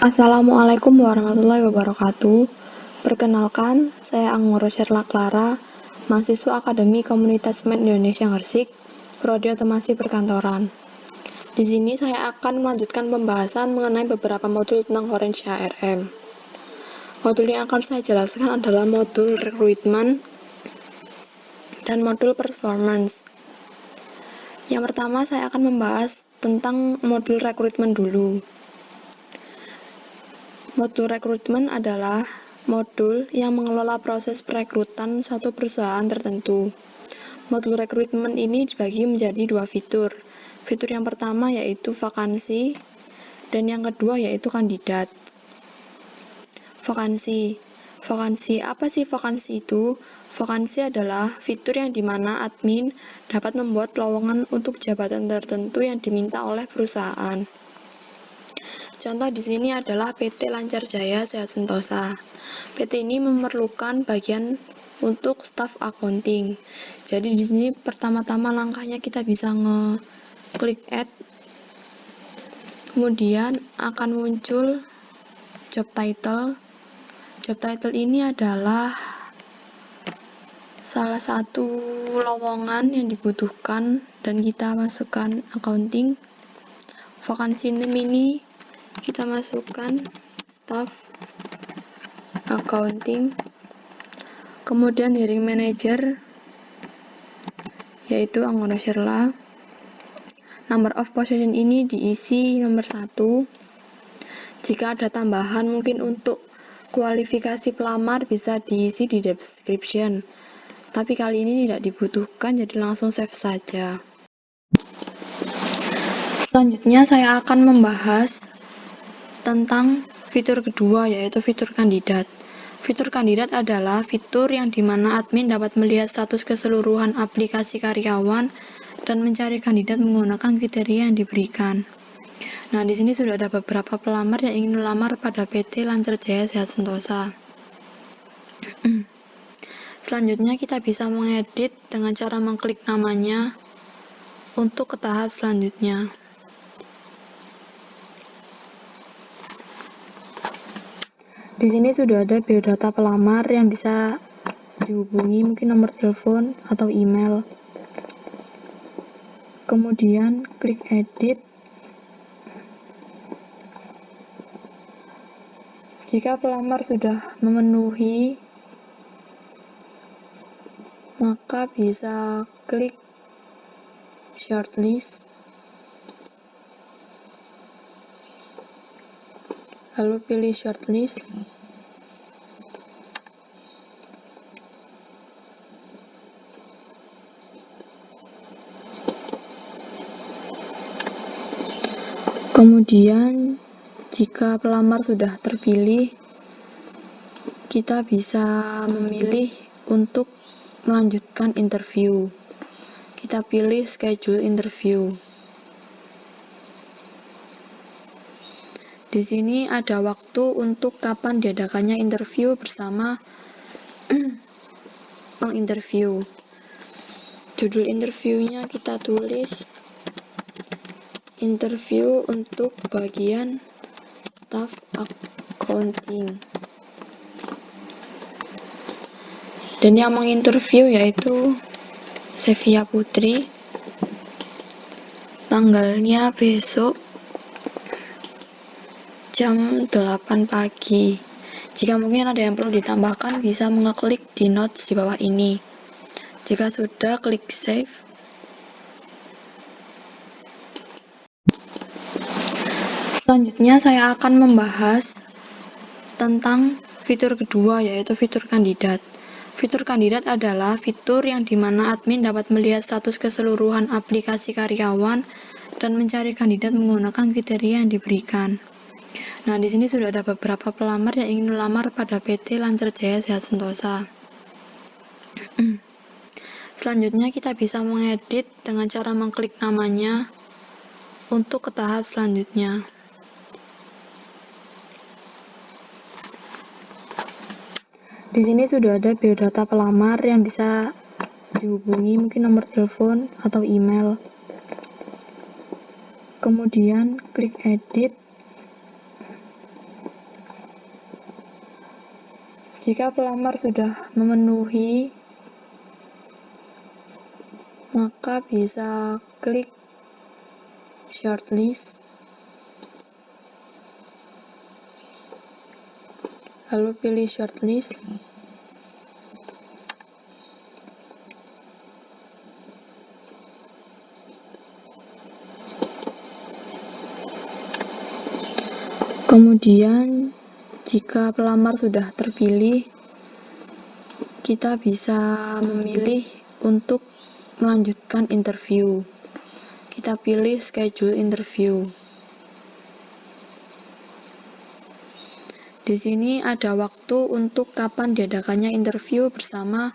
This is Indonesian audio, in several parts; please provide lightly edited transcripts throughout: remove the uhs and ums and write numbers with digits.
Assalamualaikum warahmatullahi wabarakatuh. Perkenalkan, saya Anggoro Sherla Clara, mahasiswa Akademi Komunitas Semen Indonesia Gresik, Prodi Otomasi Perkantoran. Di sini saya akan melanjutkan pembahasan mengenai beberapa modul tentang Orange HRM. Modul yang akan saya jelaskan adalah modul recruitment dan modul performance. Yang pertama, saya akan membahas tentang modul recruitment dulu. Modul rekrutmen adalah modul yang mengelola proses perekrutan suatu perusahaan tertentu. Modul rekrutmen ini dibagi menjadi dua fitur. Fitur yang pertama yaitu vakansi, dan yang kedua yaitu kandidat. Vakansi apa sih vakansi itu? Vakansi adalah fitur yang dimana admin dapat membuat lowongan untuk jabatan tertentu yang diminta oleh perusahaan. Contoh di sini adalah PT Lancar Jaya Sehat Sentosa. PT ini memerlukan bagian untuk staf accounting. Jadi di sini pertama-tama langkahnya kita bisa ngeklik add. Kemudian akan muncul job title. Job title ini adalah salah satu lowongan yang dibutuhkan dan kita masukkan accounting. Vakansi name ini kita masukkan staff accounting. Kemudian hiring manager yaitu Anggoro Sherla. Number of position ini diisi nomor 1. Jika ada tambahan mungkin untuk kualifikasi pelamar bisa diisi di description. Tapi kali ini tidak dibutuhkan, jadi langsung save saja. Selanjutnya saya akan membahas tentang fitur kedua yaitu fitur kandidat. Fitur kandidat adalah fitur yang dimana admin dapat melihat status keseluruhan aplikasi karyawan dan mencari kandidat menggunakan kriteria yang diberikan. Nah, di sini sudah ada beberapa pelamar yang ingin melamar pada PT Lancar Jaya Sehat Sentosa. Selanjutnya kita bisa mengedit dengan cara mengklik namanya untuk ke tahap selanjutnya. Di sini sudah ada biodata pelamar yang bisa dihubungi, mungkin nomor telepon atau email. Kemudian klik edit. Jika pelamar sudah memenuhi, maka bisa klik shortlist. Lalu pilih shortlist. Kemudian jika pelamar sudah terpilih, kita bisa memilih untuk melanjutkan interview. Kita pilih schedule interview. Di sini ada waktu untuk kapan diadakannya interview bersama penginterview. Judul interviewnya kita tulis interview untuk bagian staff accounting. Dan yang menginterview yaitu Sevia Putri. Tanggalnya besok jam 8 pagi. Jika mungkin ada yang perlu ditambahkan, bisa mengeklik di notes di bawah ini. Jika sudah, klik save. Selanjutnya saya akan membahas tentang fitur kedua yaitu fitur kandidat. Fitur kandidat adalah fitur yang dimana admin dapat melihat status keseluruhan aplikasi karyawan dan mencari kandidat menggunakan kriteria yang diberikan. Nah, di sini sudah ada beberapa pelamar yang ingin melamar pada PT Lancar Jaya Sehat Sentosa. Selanjutnya kita bisa mengedit dengan cara mengklik namanya untuk ke tahap selanjutnya. Di sini sudah ada biodata pelamar yang bisa dihubungi, mungkin nomor telepon atau email. Kemudian klik edit. Jika pelamar sudah memenuhi, maka bisa klik shortlist, lalu pilih shortlist. Kemudian, jika pelamar sudah terpilih, kita bisa memilih untuk melanjutkan interview. Kita pilih schedule interview. Di sini ada waktu untuk kapan diadakannya interview bersama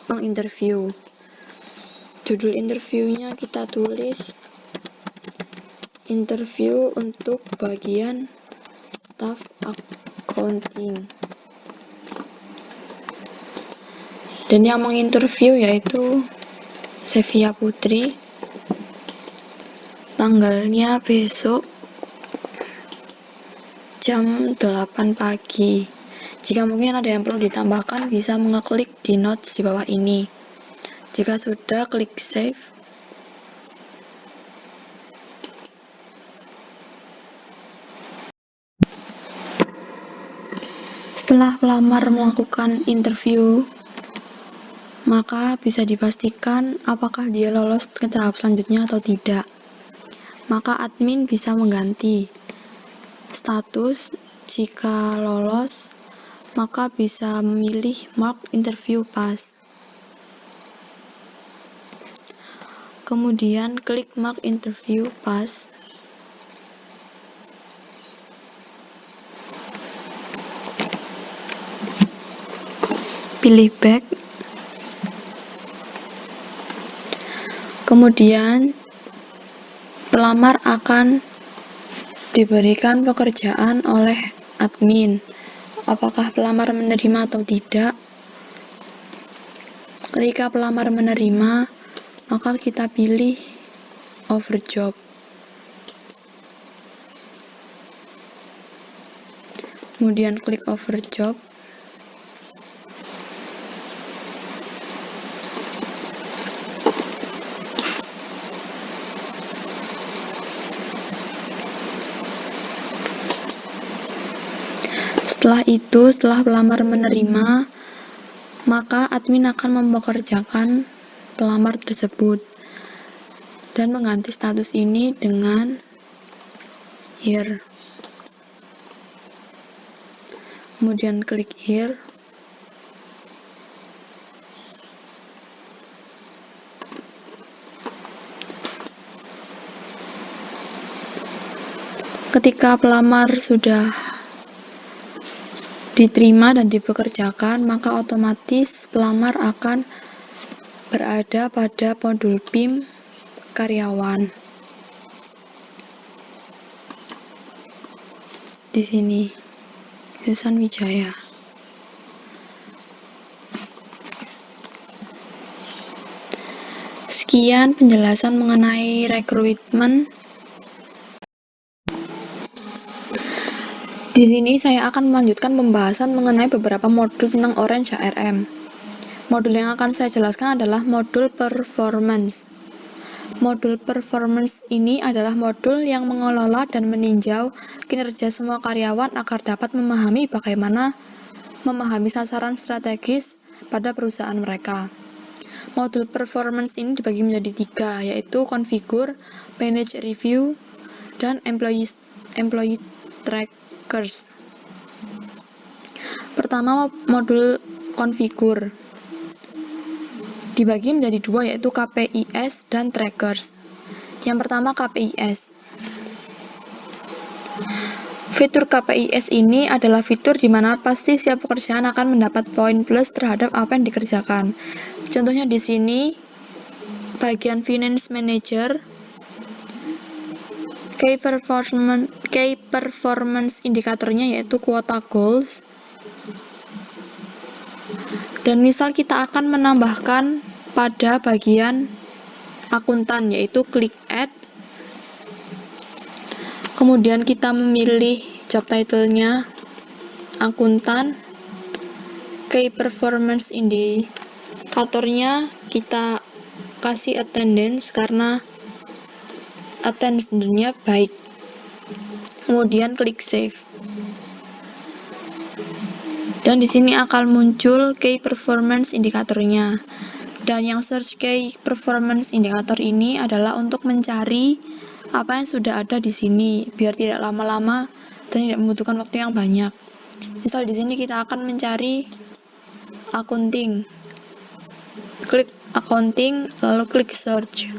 penginterview. Judul interviewnya kita tulis interview untuk bagian staff accounting. Dan yang menginterview yaitu Sevia Putri. Tanggalnya besok jam 8 pagi. Jika mungkin ada yang perlu ditambahkan, bisa mengeklik di notes di bawah ini. Jika sudah, klik save. Setelah pelamar melakukan interview, maka bisa dipastikan apakah dia lolos ke tahap selanjutnya atau tidak. Maka admin bisa mengganti status. Jika lolos, maka bisa memilih mark interview pass. Kemudian klik mark interview pass. Pilih back. Kemudian pelamar akan diberikan pekerjaan oleh admin. Apakah pelamar menerima atau tidak? Ketika pelamar menerima, maka kita pilih offer job. Kemudian klik offer job. Setelah itu, setelah pelamar menerima, maka admin akan mempekerjakan pelamar tersebut dan mengganti status ini dengan here. Kemudian klik here. Ketika pelamar sudah diterima dan dipekerjakan, maka otomatis pelamar akan berada pada modul PIM karyawan. Di sini, Susan Wijaya. Sekian penjelasan mengenai rekrutmen. Di sini saya akan melanjutkan pembahasan mengenai beberapa modul tentang Orange HRM. Modul yang akan saya jelaskan adalah modul performance. Modul performance ini adalah modul yang mengelola dan meninjau kinerja semua karyawan agar dapat memahami bagaimana memahami sasaran strategis pada perusahaan mereka. Modul performance ini dibagi menjadi 3, yaitu configure, manage review, dan employee trackers. Pertama, modul configure dibagi menjadi 2, yaitu KPIs dan trackers. Yang pertama, KPIs. Fitur KPIs ini adalah fitur di mana pasti setiap pekerjaan akan mendapat poin plus terhadap apa yang dikerjakan. Contohnya di sini, bagian finance manager, key performance indikatornya yaitu quota goals. Dan misal kita akan menambahkan pada bagian akuntan, yaitu klik add. Kemudian kita memilih job title-nya, akuntan. Key performance indikatornya kita kasih attendance karena attendance-nya baik. Kemudian klik save. Dan di sini akan muncul key performance indikatornya. Dan yang search key performance indikator ini adalah untuk mencari apa yang sudah ada di sini biar tidak lama-lama dan tidak membutuhkan waktu yang banyak. Misal di sini kita akan mencari accounting. Klik accounting lalu klik search.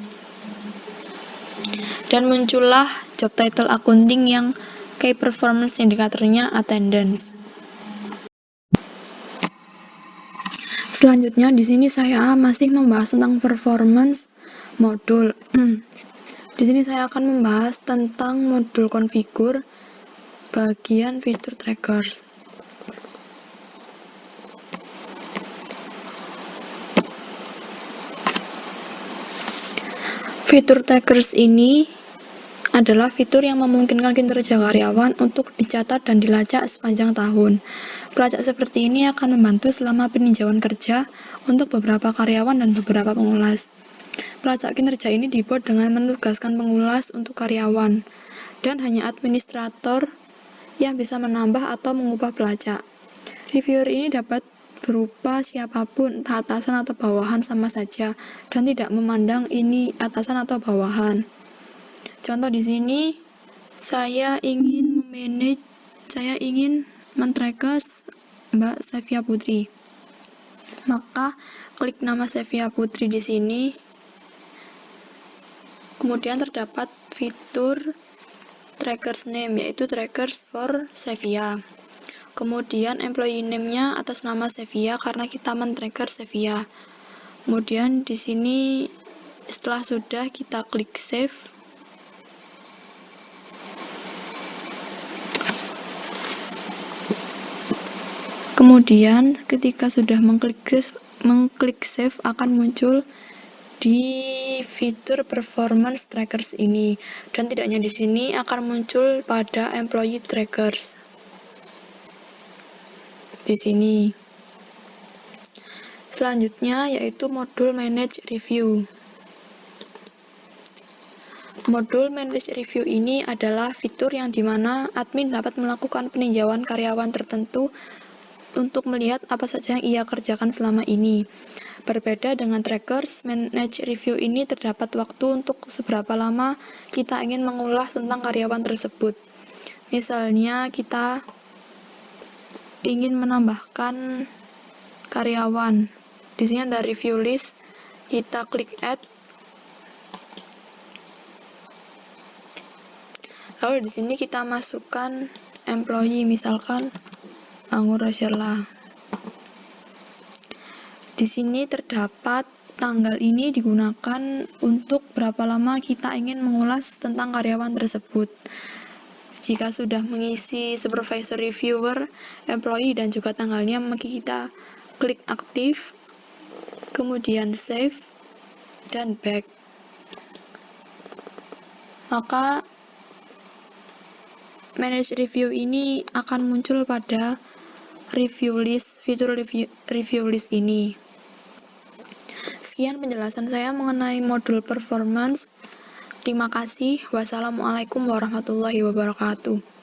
Dan muncullah job title accounting yang key performance indikatornya attendance. Selanjutnya di sini saya masih membahas tentang performance modul. Di sini saya akan membahas tentang modul configure bagian fitur trackers. Fitur trackers ini adalah fitur yang memungkinkan kinerja karyawan untuk dicatat dan dilacak sepanjang tahun. Pelacak seperti ini akan membantu selama peninjauan kerja untuk beberapa karyawan dan beberapa pengulas. Pelacak kinerja ini dibuat dengan menugaskan pengulas untuk karyawan, dan hanya administrator yang bisa menambah atau mengubah pelacak. Reviewer ini dapat berupa siapapun, entah atasan atau bawahan sama saja, dan tidak memandang ini atasan atau bawahan. Contoh di sini, saya ingin men-trackers Mbak Sevia Putri. Maka klik nama Sevia Putri di sini. Kemudian terdapat fitur trackers name, yaitu trackers for Sevia. Kemudian employee name-nya atas nama Sevia karena kita men-tracker Sevia. Kemudian di sini setelah sudah kita klik save. Kemudian ketika sudah mengklik save akan muncul di fitur performance trackers ini, dan tidak hanya di sini akan muncul pada employee trackers di sini. Selanjutnya yaitu modul manage review. Modul manage review ini adalah fitur yang dimana admin dapat melakukan peninjauan karyawan tertentu untuk melihat apa saja yang ia kerjakan selama ini. Berbeda dengan trackers, manage review ini terdapat waktu untuk seberapa lama kita ingin mengulas tentang karyawan tersebut. Misalnya kita ingin menambahkan karyawan. Di sini ada review list, kita klik add. Lalu di sini kita masukkan employee, misalkan Anggur Rosyerla. Di sini terdapat tanggal ini digunakan untuk berapa lama kita ingin mengulas tentang karyawan tersebut. Jika sudah mengisi supervisor, reviewer, employee, dan juga tanggalnya, maka kita klik aktif, kemudian save, dan back. Maka manage review ini akan muncul pada review list, fitur review list ini. Sekian penjelasan saya mengenai modul performance. Terima kasih. Wassalamualaikum warahmatullahi wabarakatuh.